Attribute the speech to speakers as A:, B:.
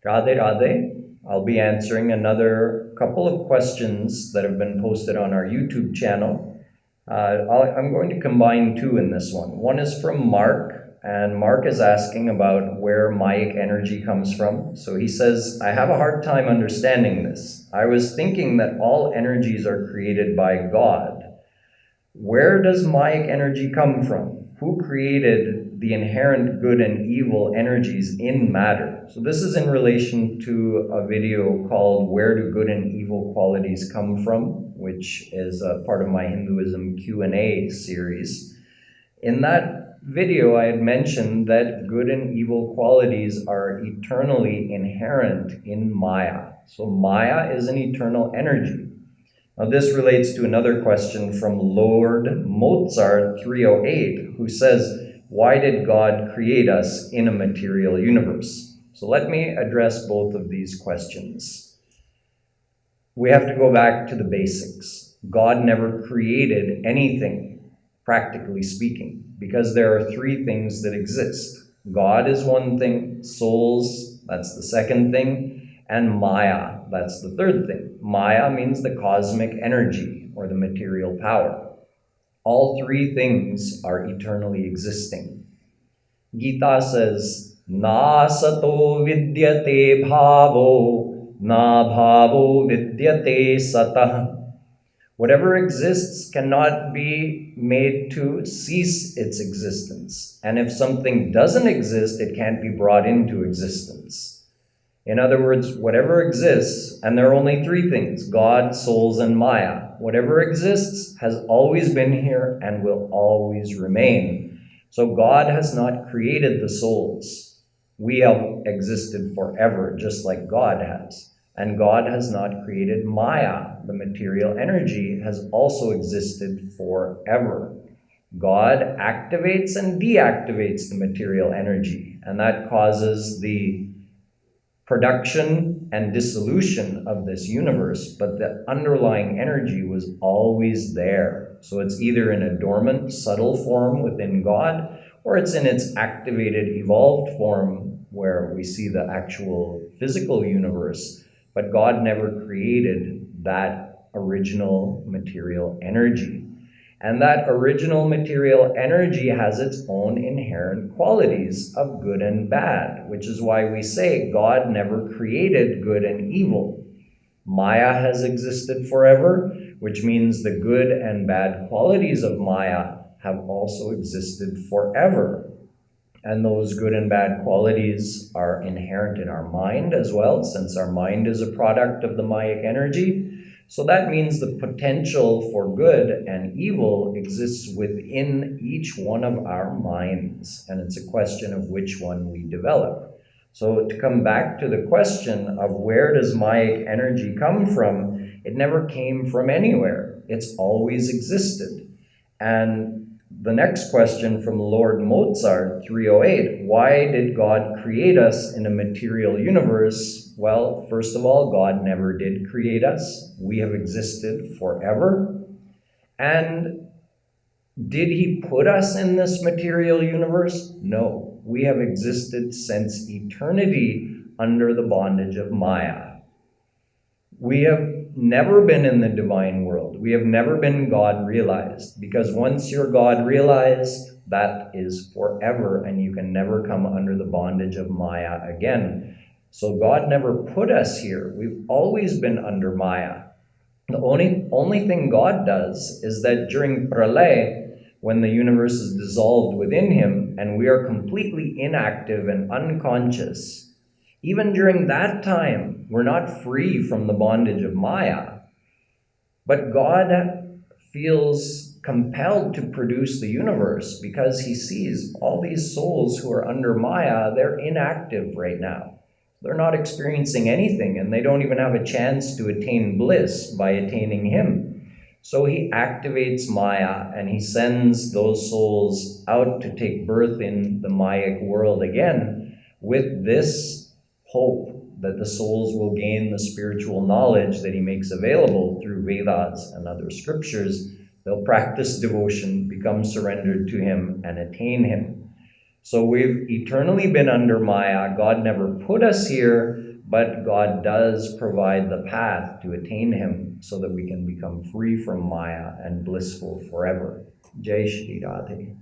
A: Radhe Radhe. I'll be answering another couple of questions that have been posted on our YouTube channel. I'm going to combine two in this one. One is from Mark, and Mark is asking about where Mayic energy comes from. So he says, I have a hard time understanding this. I was thinking that all energies are created by God. Where does Mayic energy come from? Who created the inherent good and evil energies in matter? So this is in relation to a video called Where Do Good and Evil Qualities Come From?, which is a part of my Hinduism Q&A series. In that video, I had mentioned that good and evil qualities are eternally inherent in Maya. So Maya is an eternal energy. Now this relates to another question from Lord Mozart 308, who says, why did God create us in a material universe? So let me address both of these questions. We have to go back to the basics. God never created anything, practically speaking, because there are three things that exist. God is one thing, souls, that's the second thing, and Maya, that's the third thing. Maya means the cosmic energy or the material power. All three things are eternally existing. Gita says, Na sato vidyate bhavo, na bhavo vidyate satah. Whatever exists cannot be made to cease its existence. And if something doesn't exist, it can't be brought into existence. In other words, whatever exists, and there are only three things, God, souls, and Maya. Whatever exists has always been here and will always remain. So God has not created the souls. We have existed forever, just like God has. And God has not created Maya. The material energy has also existed forever. God activates and deactivates the material energy, and that causes the production and dissolution of this universe, but the underlying energy was always there. So it's either in a dormant, subtle form within God, or it's in its activated, evolved form where we see the actual physical universe. But God never created that original material energy. And that original material energy has its own inherent qualities of good and bad, which is why we say God never created good and evil. Maya has existed forever, which means the good and bad qualities of Maya have also existed forever. And those good and bad qualities are inherent in our mind as well, since our mind is a product of the Mayic energy. So that means the potential for good and evil exists within each one of our minds, and it's a question of which one we develop. So to come back to the question of where does Mayic energy come from, it never came from anywhere. It's always existed. And the next question from Lord Mozart 308, why did God create us in a material universe? Well, first of all, God never did create us. We have existed forever. And did he put us in this material universe? No. We have existed since eternity under the bondage of Maya. We have never been in the divine world. We have never been God realized, because once you're God realized, that is forever, and you can never come under the bondage of Maya again. So God never put us here. We've always been under Maya. The only thing God does is that during Pralay, when the universe is dissolved within him and we are completely inactive and unconscious, even during that time, we're not free from the bondage of Maya. But God feels compelled to produce the universe because he sees all these souls who are under Maya, they're inactive right now. They're not experiencing anything, and they don't even have a chance to attain bliss by attaining him. So he activates Maya, and he sends those souls out to take birth in the Mayic world again with this hope that the souls will gain the spiritual knowledge that he makes available through Vedas and other scriptures. They'll practice devotion, become surrendered to him, and attain him. So we've eternally been under Maya. God never put us here, but God does provide the path to attain Him so that we can become free from Maya and blissful forever. Jai Shri Radhe.